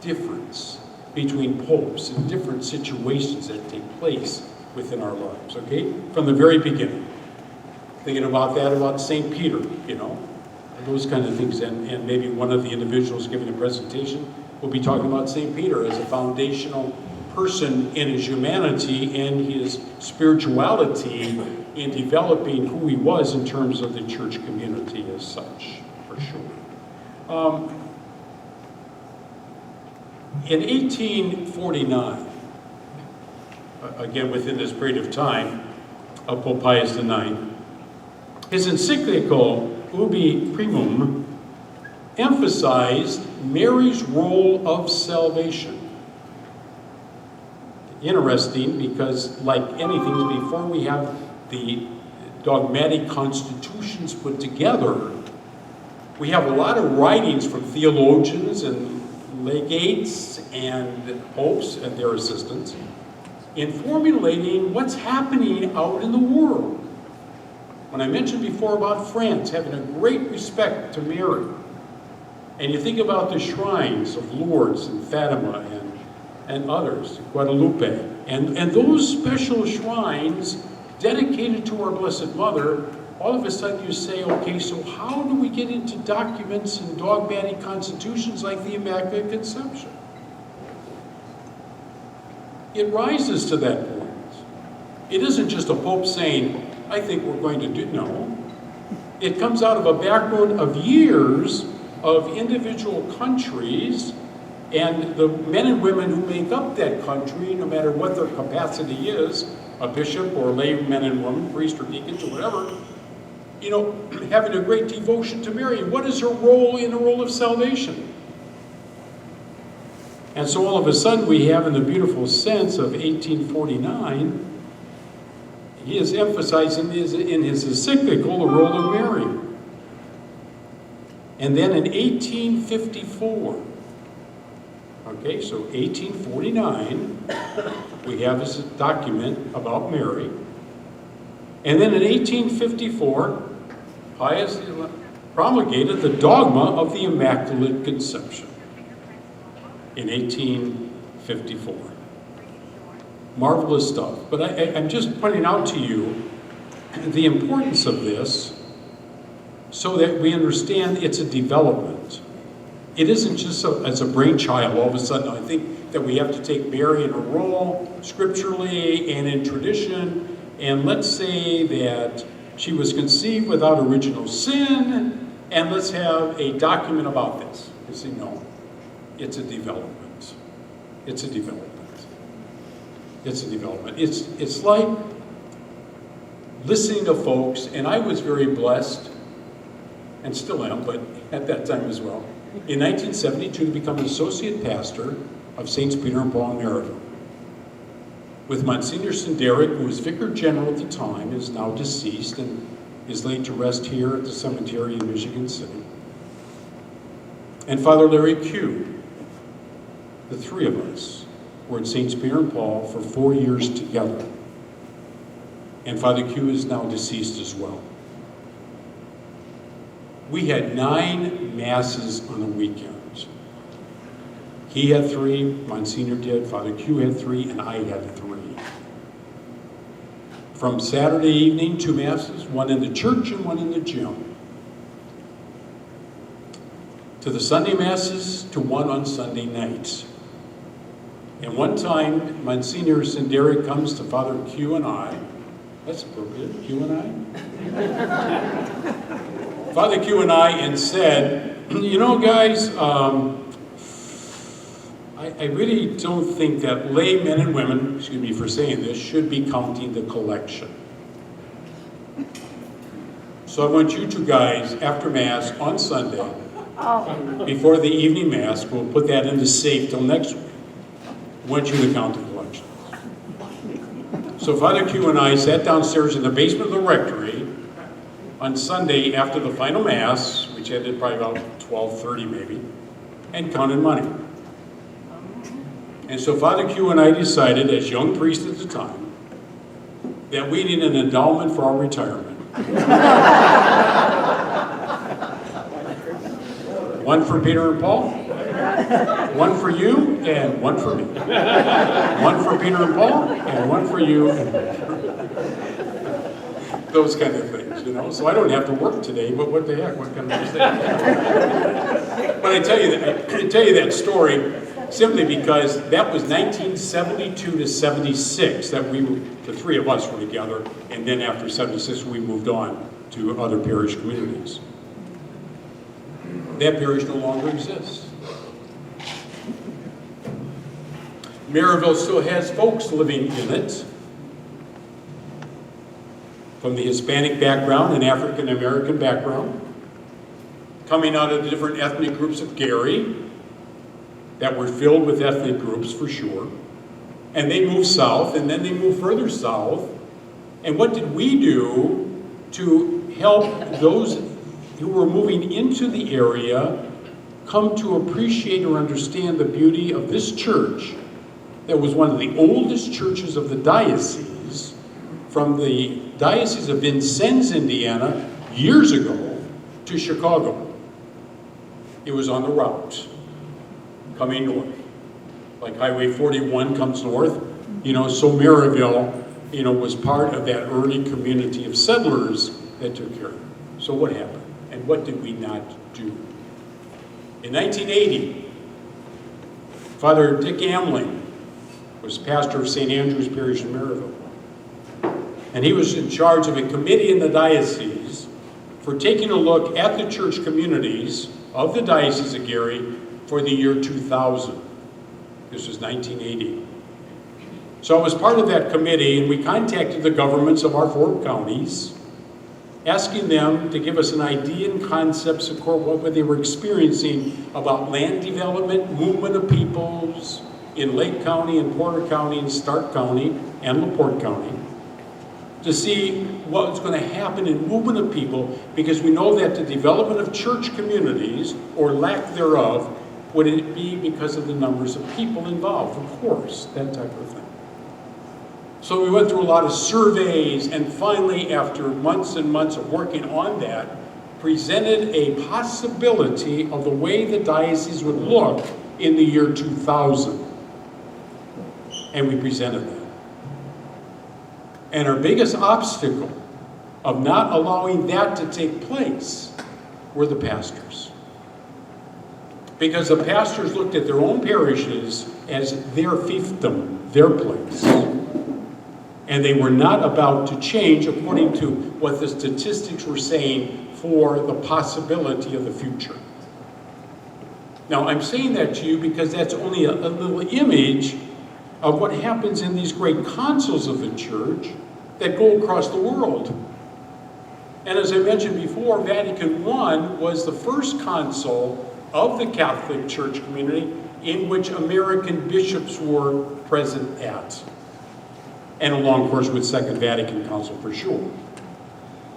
difference between popes in different situations that take place within our lives, okay? From the very beginning. Thinking about that, about St. Peter, you know, those kind of things. And maybe one of the individuals giving a presentation will be talking about St. Peter as a foundational person in his humanity and his spirituality in developing who he was in terms of the church community as such, for sure. In 1849, again within this period of time of Pope Pius IX, his encyclical Ubi Primum emphasized Mary's role of salvation. Interesting, because like anything, before we have the dogmatic constitutions put together, we have a lot of writings from theologians and legates and popes and their assistants in formulating what's happening out in the world. When I mentioned before about France having a great respect to Mary, and you think about the shrines of Lourdes and Fatima and others, Guadalupe, and those special shrines dedicated to our Blessed Mother, all of a sudden you say, okay, so how do we get into documents and dogmatic constitutions like the Immaculate Conception? It rises to that point. It isn't just a pope saying, I think we're going to do, no. It comes out of a background of years of individual countries and the men and women who make up that country, no matter what their capacity is, a bishop or lay men and women, priest or deacons or whatever, you know, having a great devotion to Mary. What is her role in the role of salvation? And so all of a sudden we have in the beautiful sense of 1849, he is emphasizing in his encyclical the role of Mary. And then in 1854, okay, so 1849, we have this document about Mary. And then in 1854, Pius promulgated the dogma of the Immaculate Conception in 1854. Marvelous stuff. But I'm just pointing out to you the importance of this so that we understand it's a development. It isn't just as a brainchild all of a sudden. I think that we have to take Mary in her role scripturally and in tradition, and let's say that she was conceived without original sin, and let's have a document about this. You see, no, it's a development. It's a development. It's a development. It's like listening to folks, and I was very blessed, and still am, but at that time as well, in 1972 to become an associate pastor of Saints Peter and Paul in Maryville, with Monsignor Senderic, who was Vicar General at the time, is now deceased and is laid to rest here at the cemetery in Michigan City, and Father Larry Q. The three of us were at Saints Peter and Paul for 4 years together, and Father Q is now deceased as well. We had 9 masses on a weekend. He had 3, Monsignor did, Father Q had 3, and I had 3. From Saturday evening, 2 masses, one in the church and one in the gym. To the Sunday masses, to one on Sunday nights. And one time, Monsignor Senderic comes to Father Q and I. That's appropriate, Q and I. Father Q and I, and said, you know, guys, I really don't think that lay men and women, excuse me for saying this, should be counting the collection. So I want you two guys, after Mass on Sunday, before the evening Mass, we'll put that in the safe till next week. I want you to count the collection. So Father Q and I sat downstairs in the basement of the rectory on Sunday after the final Mass, which ended probably about 12:30 maybe, and counted money. And so Father Q and I decided, as young priests at the time, that we needed an endowment for our retirement. One for Peter and Paul, One for you and one for me. One for Peter and Paul and one for you and those kind of things, you know. So I don't have to work today, but what the heck, what can I say? But I tell you that story simply because that was 1972 to 76 that the three of us were together, and then after 76 we moved on to other parish communities. That parish no longer exists. Maryville still has folks living in it from the Hispanic background and African American background, coming out of the different ethnic groups of Gary that were filled with ethnic groups for sure. And they moved south, and then they moved further south. And what did we do to help those who were moving into the area come to appreciate or understand the beauty of this church that was one of the oldest churches of the diocese, from the Diocese of Vincennes, Indiana, years ago, to Chicago. It was on the route, coming north. Like Highway 41 comes north, you know, so Maryville, you know, was part of that early community of settlers that took care of it. So what happened? And what did we not do? In 1980, Father Dick Amling was pastor of St. Andrew's Parish in Maryville. And he was in charge of a committee in the diocese for taking a look at the church communities of the Diocese of Gary for the year 2000. This was 1980. So I was part of that committee, and we contacted the governments of our 4 counties, asking them to give us an idea and concepts of what they were experiencing about land development, movement of peoples in Lake County and Porter County and Stark County and LaPorte County, to see what was going to happen in movement of people, because we know that the development of church communities, or lack thereof, would it be because of the numbers of people involved, of course, that type of thing. So we went through a lot of surveys, and finally, after months and months of working on that, presented a possibility of the way the diocese would look in the year 2000. And we presented that. And our biggest obstacle of not allowing that to take place were the pastors. Because the pastors looked at their own parishes as their fiefdom, their place. And they were not about to change according to what the statistics were saying for the possibility of the future. Now, I'm saying that to you because that's only a little image of what happens in these great councils of the church that go across the world. And as I mentioned before, Vatican I was the first council of the Catholic Church community in which American bishops were present at. And along, of course, with Second Vatican Council for sure.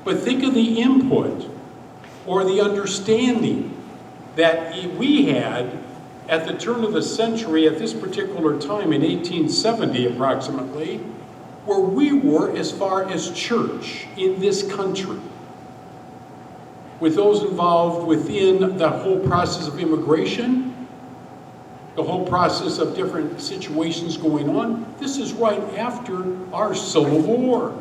But think of the input or the understanding that we had at the turn of the century, at this particular time in 1870 approximately, where we were as far as church in this country, with those involved within the whole process of immigration, the whole process of different situations going on. This is right after our Civil War.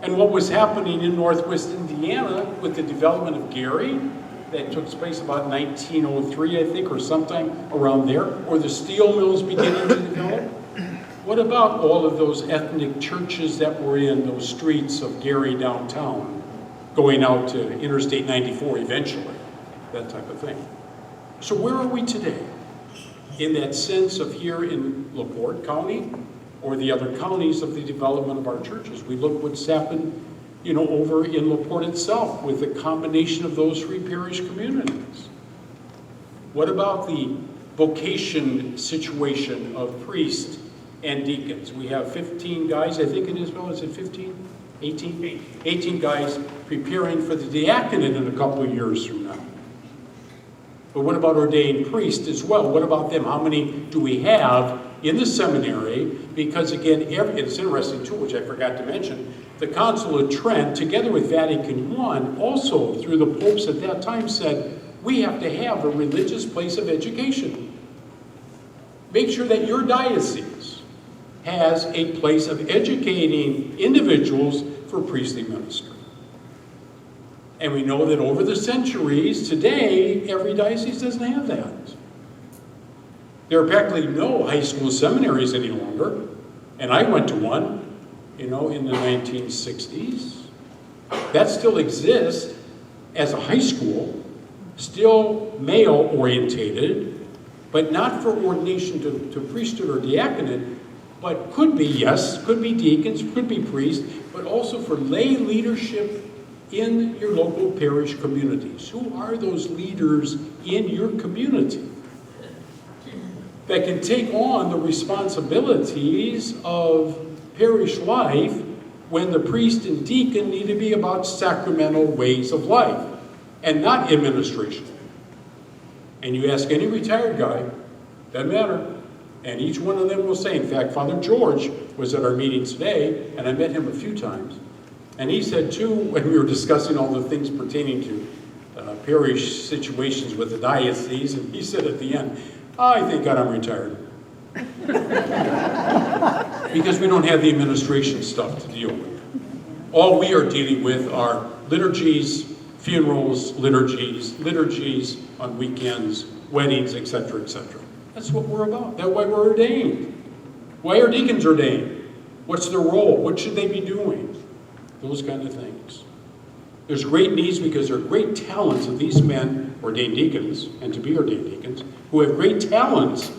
And what was happening in Northwest Indiana with the development of Gary, that took place about 1903, I think, or sometime around there, or the steel mills beginning to develop. What about all of those ethnic churches that were in those streets of Gary downtown, going out to Interstate 94 eventually, that type of thing? So where are we today? In that sense of here in LaPorte County, or the other counties of the development of our churches. We look what's happened, over in LaPorte itself with the combination of those 3 parish communities. What about the vocation situation of priests and deacons? We have 15 guys, I think it is, well, is it 15? 18? 18 guys preparing for the diaconate in a couple of years from now. But what about ordained priests as well? What about them? How many do we have in the seminary? Because again, it's interesting too, which I forgot to mention, the Council of Trent, together with Vatican I, also through the popes at that time said, we have to have a religious place of education. Make sure that your diocese has a place of educating individuals for priestly ministry. And we know that over the centuries, today, every diocese doesn't have that. There are practically no high school seminaries any longer. And I went to one, in the 1960s. That still exists as a high school, still male-orientated, but not for ordination to priesthood or diaconate, but could be, yes, could be deacons, could be priests, but also for lay leadership in your local parish communities. Who are those leaders in your community that can take on the responsibilities of parish life when the priest and deacon need to be about sacramental ways of life and not administration? And you ask any retired guy, doesn't matter, and each one of them will say, in fact, Father George was at our meeting today, and I met him a few times, and he said too, when we were discussing all the things pertaining to parish situations with the diocese, and he said at the end, I thank God I'm retired. Because we don't have the administration stuff to deal with. All we are dealing with are liturgies, funerals, liturgies on weekends, weddings, etc., etc. That's what we're about. That's why we're ordained. Why are deacons ordained? What's their role? What should they be doing? Those kind of things. There's great needs because there are great talents of these men, ordained deacons, and to be ordained deacons, who have great talents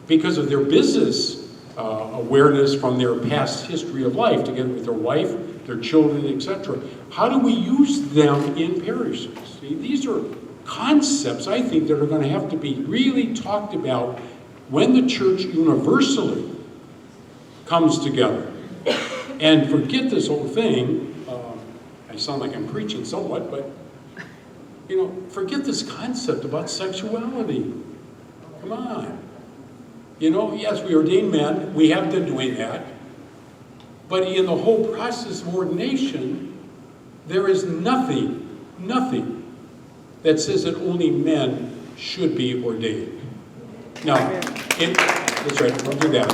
because of their business awareness from their past history of life, together with their wife, their children, etc. How do we use them in parishes? See, these are concepts, I think, that are going to have to be really talked about when the church universally comes together. And forget this whole thing, I sound like I'm preaching somewhat, but, forget this concept about sexuality. Come on. Yes, we ordain men, we have been doing that, but in the whole process of ordination, there is nothing that says that only men should be ordained. Now, that's right, don't do that.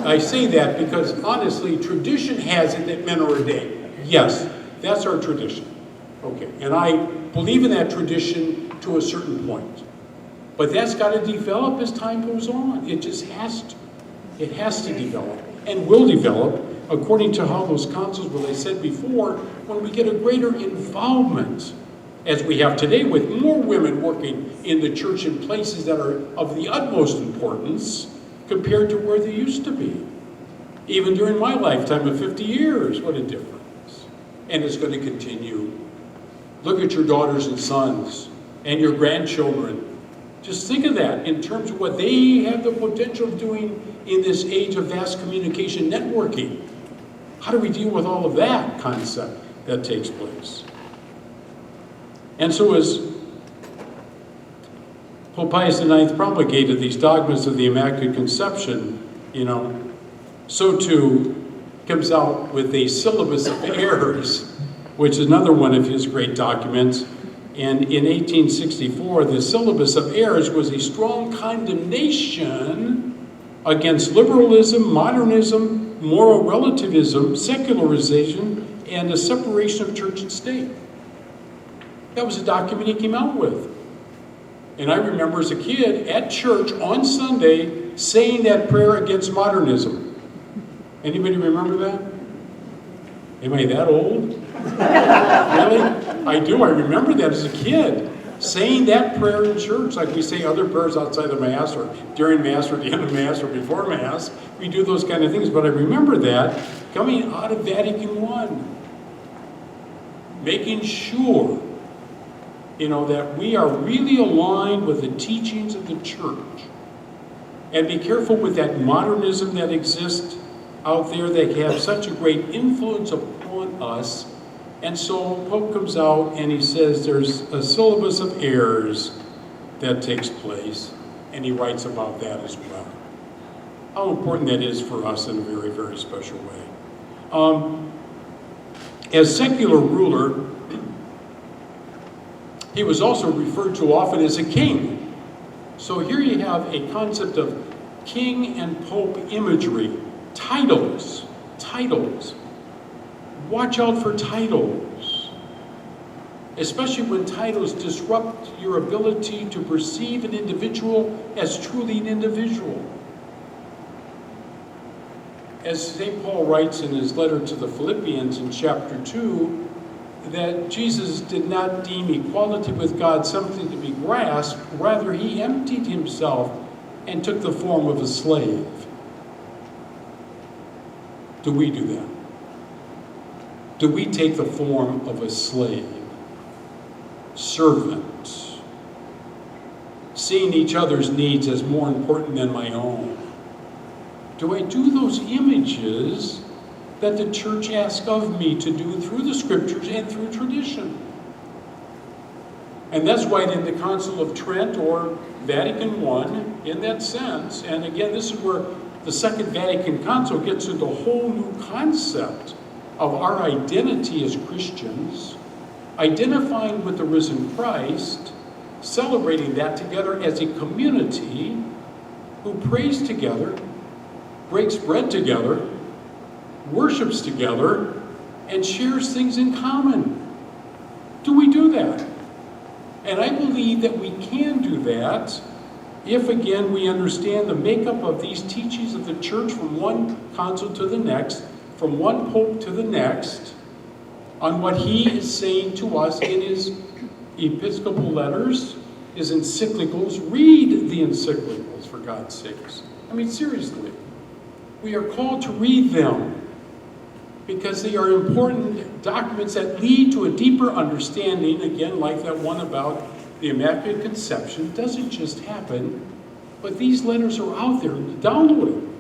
I say that because, honestly, tradition has it that men are ordained. Yes, that's our tradition. Okay, and I believe in that tradition to a certain point. But that's got to develop as time goes on. It just has to. It has to develop and will develop according to how those councils, what I said before, when we get a greater involvement, as we have today with more women working in the church in places that are of the utmost importance compared to where they used to be. Even during my lifetime of 50 years, what a difference. And it's going to continue. Look at your daughters and sons and your grandchildren. Just think of that in terms of what they have the potential of doing in this age of vast communication networking. How do we deal with all of that concept that takes place? And so as Pope Pius IX promulgated these dogmas of the Immaculate Conception, so too comes out with a syllabus of errors, which is another one of his great documents. And in 1864, the syllabus of errors was a strong condemnation against liberalism, modernism, moral relativism, secularization, and the separation of church and state. That was a document he came out with. And I remember as a kid at church on Sunday saying that prayer against modernism. Anybody remember that? Am I that old? Really? I do. I remember that as a kid. Saying that prayer in church, like we say other prayers outside the Mass or during Mass or at the end of Mass or before Mass. We do those kind of things. But I remember that coming out of Vatican I. Making sure, that we are really aligned with the teachings of the church. And be careful with that modernism that exists out there that have such a great influence upon us. And so Pope comes out and he says there's a syllabus of errors that takes place, and he writes about that as well. How important that is for us in a very, very special way. As secular ruler, He was also referred to often as a king. So here you have a concept of king and pope imagery. Titles. Titles. Watch out for titles. Especially when titles disrupt your ability to perceive an individual as truly an individual. As St. Paul writes in his letter to the Philippians in chapter 2, that Jesus did not deem equality with God something to be grasped, rather he emptied himself and took the form of a slave. Do we do that? Do we take the form of a slave, servant, seeing each other's needs as more important than my own? Do I do those images that the church asks of me to do through the scriptures and through tradition? And that's why in the Council of Trent or Vatican I, in that sense, and again, this is where the Second Vatican Council gets into a whole new concept of our identity as Christians, identifying with the risen Christ, celebrating that together as a community who prays together, breaks bread together, worships together, and shares things in common. Do we do that? And I believe that we can do that if, again, we understand the makeup of these teachings of the church from one council to the next, from one pope to the next, on what he is saying to us in his episcopal letters, his encyclicals. Read the encyclicals, for God's sakes. I mean, seriously. We are called to read them because they are important documents that lead to a deeper understanding, again, like that one about the Immaculate Conception. It doesn't just happen, but these letters are out there. Download them.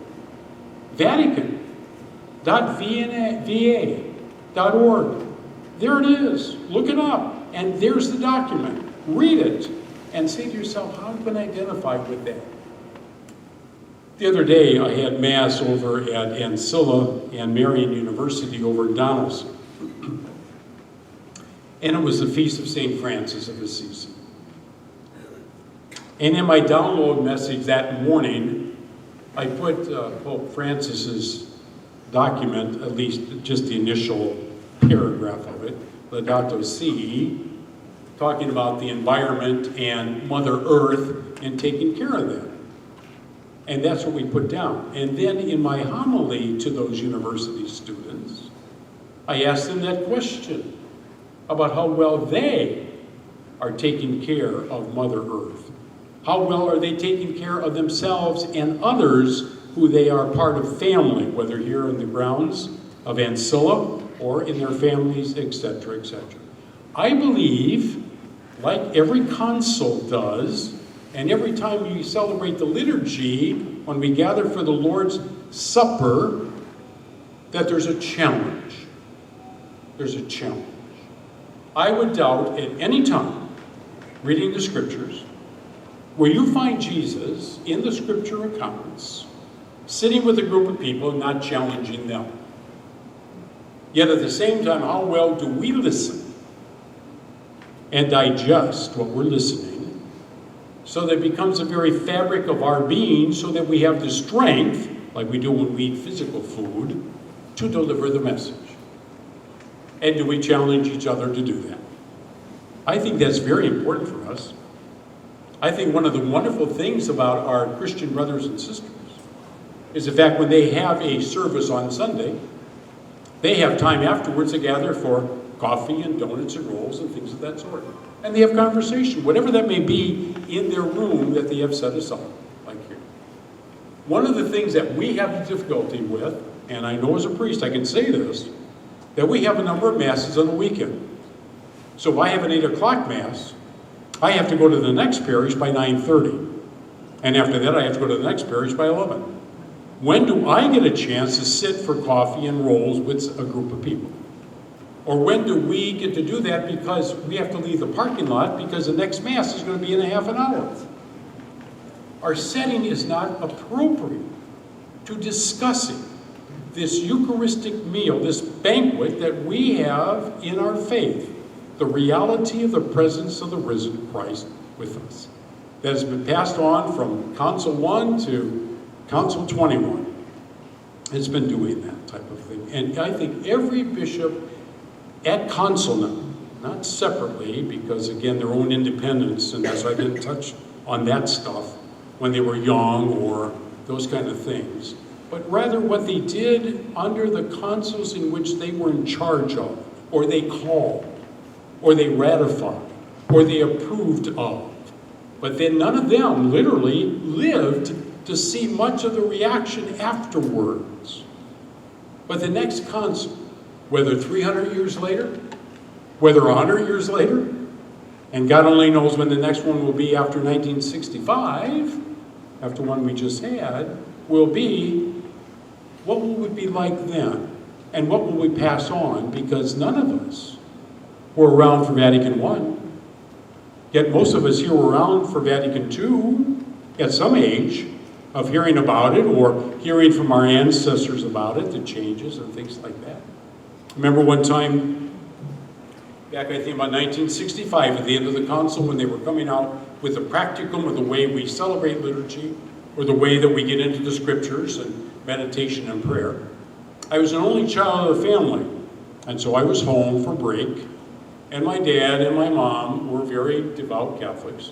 Vatican.va.org. There it is. Look it up. And there's the document. Read it and say to yourself, how can I identify with that? The other day, I had Mass over at Ancilla and Marian University over in Donaldson. And it was the Feast of St. Francis of Assisi. And in my download message that morning, I put Pope Francis's document, at least just the initial paragraph of it, Laudato Si, talking about the environment and Mother Earth and taking care of that. And that's what we put down. And then in my homily to those university students, I asked them that question about how well they are taking care of Mother Earth. How well are they taking care of themselves and others who they are part of family, whether here in the grounds of Ancilla or in their families, etc., etc. I believe, like every council does, and every time we celebrate the liturgy, when we gather for the Lord's Supper, that there's a challenge. There's a challenge. I would doubt at any time, reading the scriptures, where you find Jesus in the scripture accounts, sitting with a group of people and not challenging them. Yet at the same time, how well do we listen and digest what we're listening, so that it becomes a very fabric of our being, so that we have the strength, like we do when we eat physical food, to deliver the message. And do we challenge each other to do that? I think that's very important for us. I think one of the wonderful things about our Christian brothers and sisters is the fact when they have a service on Sunday, they have time afterwards to gather for coffee and donuts and rolls and things of that sort. And they have conversation, whatever that may be, in their room that they have set aside, like here. One of the things that we have difficulty with, and I know as a priest I can say this, that we have a number of masses on the weekend. So if I have an 8 o'clock mass, I have to go to the next parish by 9:30. And after that I have to go to the next parish by 11. When do I get a chance to sit for coffee and rolls with a group of people? Or when do we get to do that because we have to leave the parking lot because the next Mass is going to be in a half an hour? Our setting is not appropriate to discussing this Eucharistic meal, this banquet that we have in our faith. the reality of the presence of the risen Christ with us. That has been passed on from Council 1 to Council 21. It's been doing that type of thing. And I think every bishop at Council now, not separately, because again, their own independence, and that's why I didn't touch on that stuff when they were young or those kind of things, but rather what they did under the councils in which they were in charge of, or they called, or they ratified, or they approved of. But then none of them literally lived to see much of the reaction afterwards. But the next council, whether 300 years later, whether 100 years later, and God only knows when the next one will be after 1965, after one we just had, will be, what will we be like then? And what will we pass on? Because none of us were around for Vatican I. Yet most of us here were around for Vatican II at some age of hearing about it or hearing from our ancestors about it, the changes and things like that. Remember one time, back I think about 1965, at the end of the council, when they were coming out with the practicum of the way we celebrate liturgy, or the way that we get into the scriptures and meditation and prayer. I was an only child of the family, and so I was home for break, and my dad and my mom were very devout Catholics.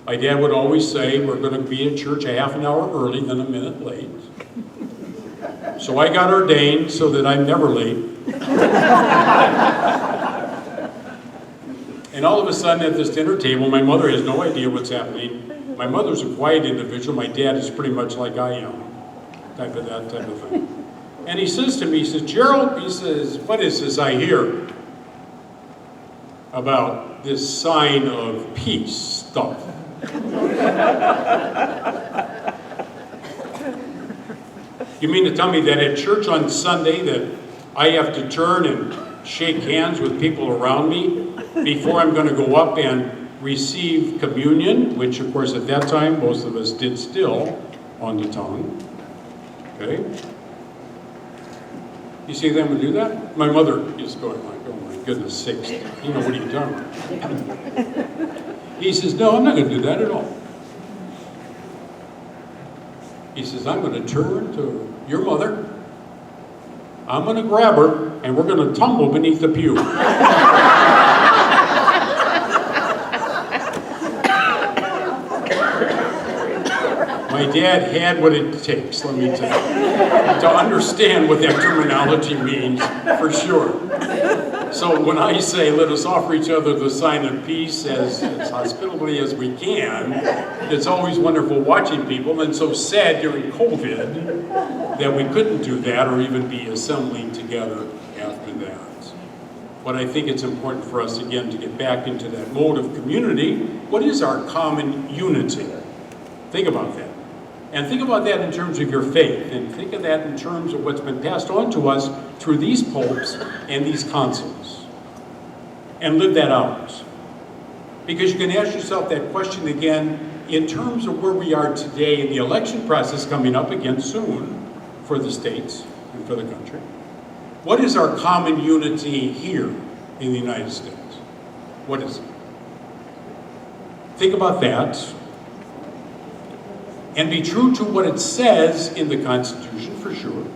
My dad would always say, we're going to be at church a half an hour early than a minute late. So I got ordained so that I'm never late. And all of a sudden at this dinner table, my mother has no idea what's happening. My mother's a quiet individual. My dad is pretty much like I am, type of thing. And he says to me, he says, Gerald, he says, what is this I hear about this sign of peace stuff? You mean to tell me that at church on Sunday that I have to turn and shake hands with people around me before I'm going to go up and receive communion, which of course at that time most of us did still on the tongue. Okay? You see them would do that? My mother is going like, oh my goodness sakes, you know, what are you talking about? He says, no, I'm not going to do that at all. He says, I'm going to turn to your mother, I'm going to grab her, and we're going to tumble beneath the pew. My dad had what it takes, let me tell you, to understand what that terminology means, for sure. So when I say, let us offer each other the sign of peace as hospitably as we can, it's always wonderful watching people, and so sad during COVID that we couldn't do that or even be assembling together after that. But I think it's important for us, again, to get back into that mode of community. What is our common unity? Think about that. And think about that in terms of your faith, and think of that in terms of what's been passed on to us through these popes and these councils. And live that out. Because you can ask yourself that question again in terms of where we are today in the election process coming up again soon for the states and for the country. What is our common unity here in the United States? What is it? Think about that. And be true to what it says in the Constitution, for sure.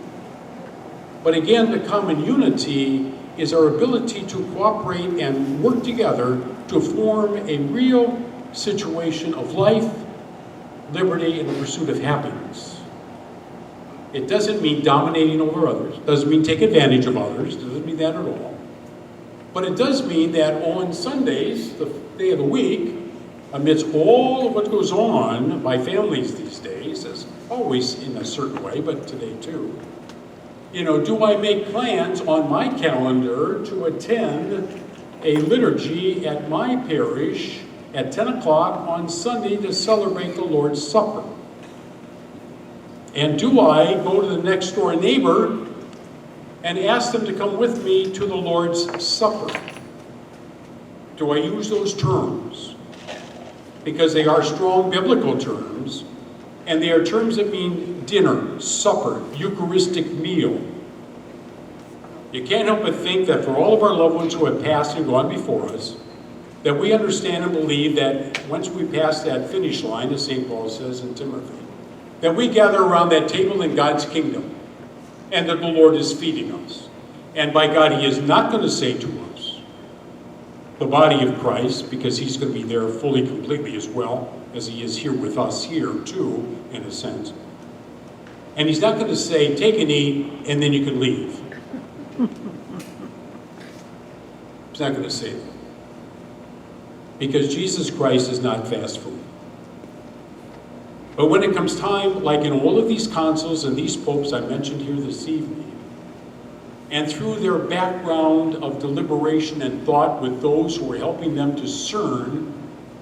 But again, the common unity is our ability to cooperate and work together to form a real situation of life, liberty, and the pursuit of happiness. It doesn't mean dominating over others. It doesn't mean take advantage of others. It doesn't mean that at all. But it does mean that on Sundays, the day of the week, amidst all of what goes on by families these days, as always in a certain way, but today too, you know, do I make plans on my calendar to attend a liturgy at my parish at 10 o'clock on Sunday to celebrate the Lord's Supper? And do I go to the next door neighbor and ask them to come with me to the Lord's Supper? Do I use those terms? Because they are strong biblical terms, and they are terms that mean dinner, supper, Eucharistic meal. You can't help but think that for all of our loved ones who have passed and gone before us, that we understand and believe that once we pass that finish line, as St. Paul says in Timothy, that we gather around that table in God's kingdom, and that the Lord is feeding us. And by God, He is not going to say to us, the body of Christ, because He's going to be there fully, completely as well, as He is here with us here too, in a sense. And He's not going to say, take and eat, and then you can leave. He's not going to say that. Because Jesus Christ is not fast food. But when it comes time, like in all of these councils and these popes I mentioned here this evening, and through their background of deliberation and thought with those who are helping them discern,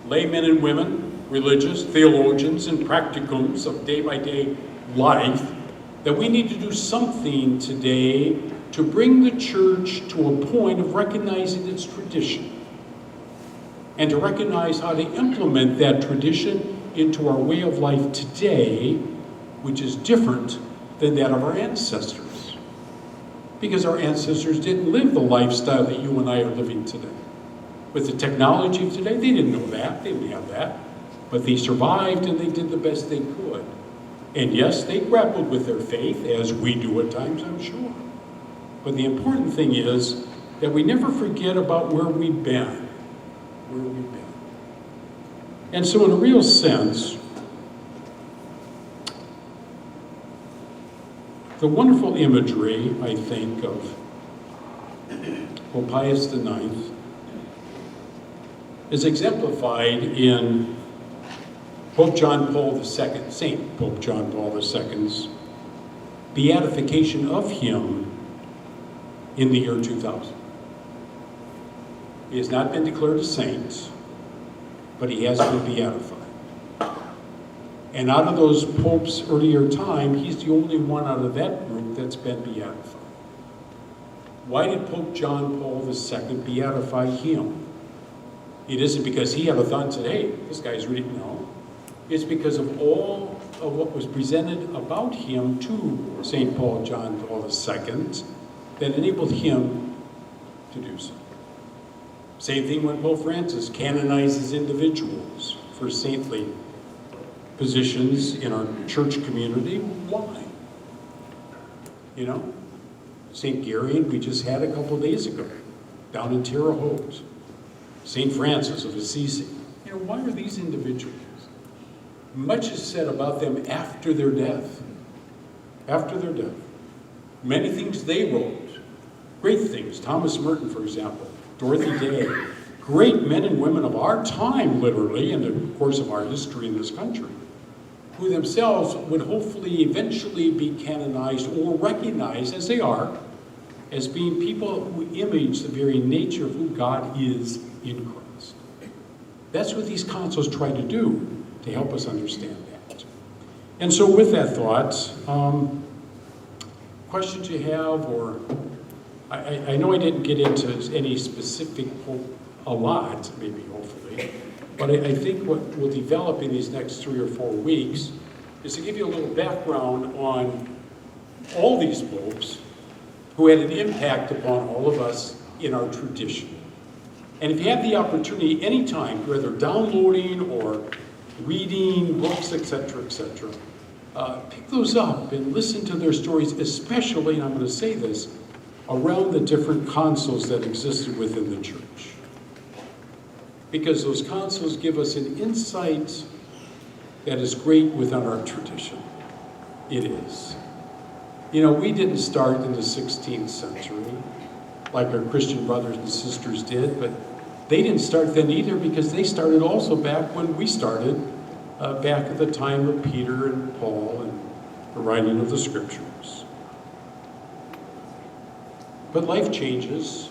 laymen and women, religious, theologians, and practicums of day-by-day life, that we need to do something today to bring the church to a point of recognizing its tradition, and to recognize how to implement that tradition into our way of life today, which is different than that of our ancestors. Because our ancestors didn't live the lifestyle that you and I are living today. With the technology of today, they didn't know that, they didn't have that. But they survived and they did the best they could. And yes, they grappled with their faith, as we do at times, I'm sure. But the important thing is that we never forget about where we've been. Where we've been. And so in a real sense, the wonderful imagery, I think, of Pope Pius IX is exemplified in Pope John Paul II, St. Pope John Paul II's beatification of him in the year 2000. He has not been declared a saint, but he has been beatified. And out of those popes earlier time, he's the only one out of that group that's been beatified. Why did Pope John Paul II beatify him? It isn't because he had a thought and said, hey, this guy's really, no. It's because of all of what was presented about him to St. Paul John Paul II that enabled him to do so. Same thing when Pope Francis canonizes individuals for saintly positions in our church community. Why? You know, St. Gary, we just had a couple days ago, down in Terre Haute. St. Francis of Assisi. You know, why are these individuals? Much is said about them after their death. After their death. Many things they wrote. Great things. Thomas Merton, for example. Dorothy Day, great men and women of our time, literally, in the course of our history in this country, who themselves would hopefully eventually be canonized or recognized, as they are, as being people who image the very nature of who God is in Christ. That's what these councils try to do, to help us understand that. And so with that thought, questions you have, or I know I didn't get into any specific a lot, maybe, hopefully, but I think what will develop in these next 3 or 4 weeks is to give you a little background on all these popes who had an impact upon all of us in our tradition. And if you have the opportunity anytime, whether downloading or reading books, etc., pick those up and listen to their stories, especially, and I'm going to say this, around the different councils that existed within the church. Because those councils give us an insight that is great within our tradition. It is. You know, we didn't start in the 16th century like our Christian brothers and sisters did, but they didn't start then either, because they started also back when we started, back at the time of Peter and Paul and the writing of the scriptures. But life changes,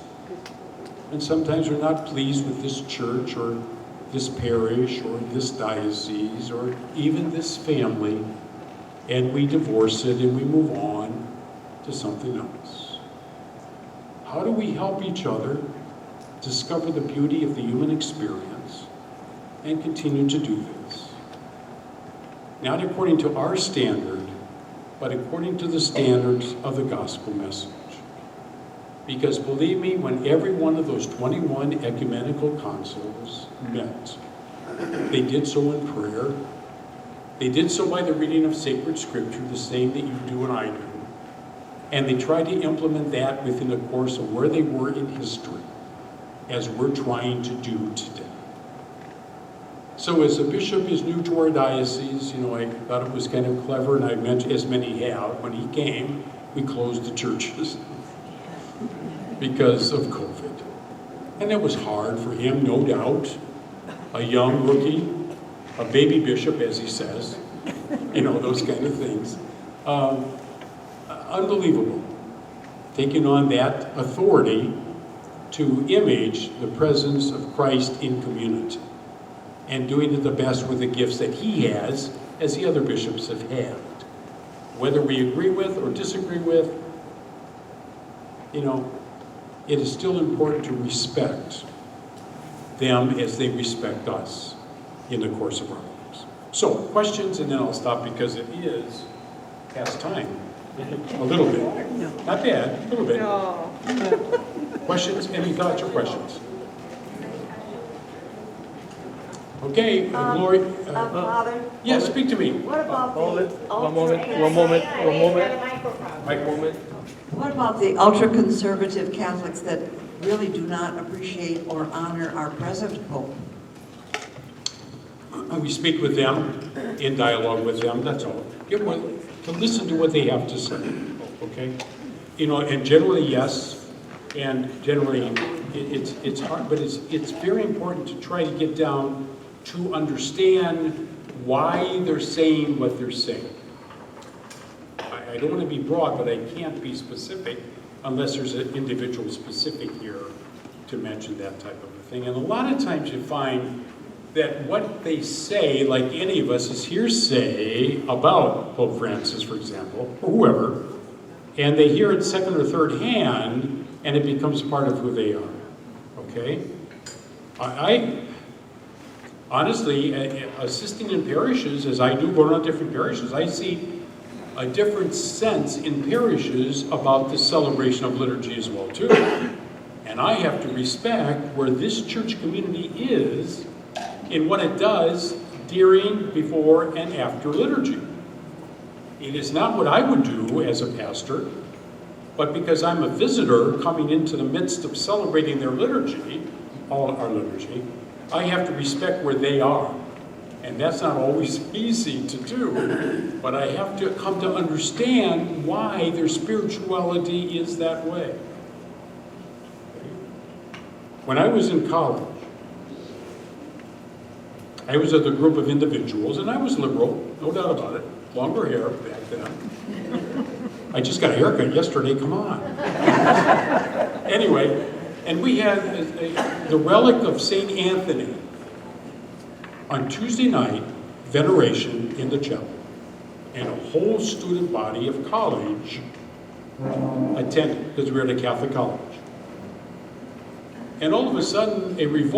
and sometimes we're not pleased with this church or this parish or this diocese or even this family, and we divorce it and we move on to something else. How do we help each other discover the beauty of the human experience and continue to do this? Not according to our standard, but according to the standards of the gospel message. Because believe me, when every one of those 21 ecumenical councils met, they did so in prayer. They did so by the reading of sacred scripture, the same that you do and I do. And they tried to implement that within the course of where they were in history, as we're trying to do today. So as a bishop is new to our diocese, I thought it was kind of clever, and I mentioned, as many have, when he came, we closed the churches because of COVID. And it was hard for him, no doubt. A young rookie, a baby bishop, as he says, those kind of things. Unbelievable. Taking on that authority to image the presence of Christ in community and doing it the best with the gifts that he has, as the other bishops have had. Whether we agree with or disagree with, it is still important to respect them as they respect us in the course of our lives. So, questions, and then I'll stop because it is past time. A little bit. No. Not bad, a little bit. No. Questions? Any thoughts or questions? Okay, Glory. Father, Yes, speak to me. what about Hold it. the One moment. What about the ultra-conservative Catholics that really do not appreciate or honor our present Pope? We speak with them, in dialogue with them, that's all. To listen to what they have to say, okay? And generally, yes, and generally, it's hard, but it's very important to try to get down to understand why they're saying what they're saying. I don't want to be broad, but I can't be specific unless there's an individual specific here to mention that type of a thing. And a lot of times you find that what they say, like any of us, is hearsay about Pope Francis, for example, or whoever, and they hear it second or third hand, and it becomes part of who they are, okay? I honestly, assisting in parishes, as I do, going around different parishes, I see a different sense in parishes about the celebration of liturgy as well, too. And I have to respect where this church community is in what it does during, before, and after liturgy. It is not what I would do as a pastor, but because I'm a visitor coming into the midst of celebrating their liturgy, all our liturgy, I have to respect where they are. And that's not always easy to do, but I have to come to understand why their spirituality is that way. When I was in college, I was with a group of individuals, and I was liberal, no doubt about it. Longer hair back then. I just got a haircut yesterday, come on. Anyway, and we had the relic of St. Anthony on Tuesday night, veneration in the chapel. And a whole student body of college attended, because we were at a Catholic college. And all of a sudden, a revolt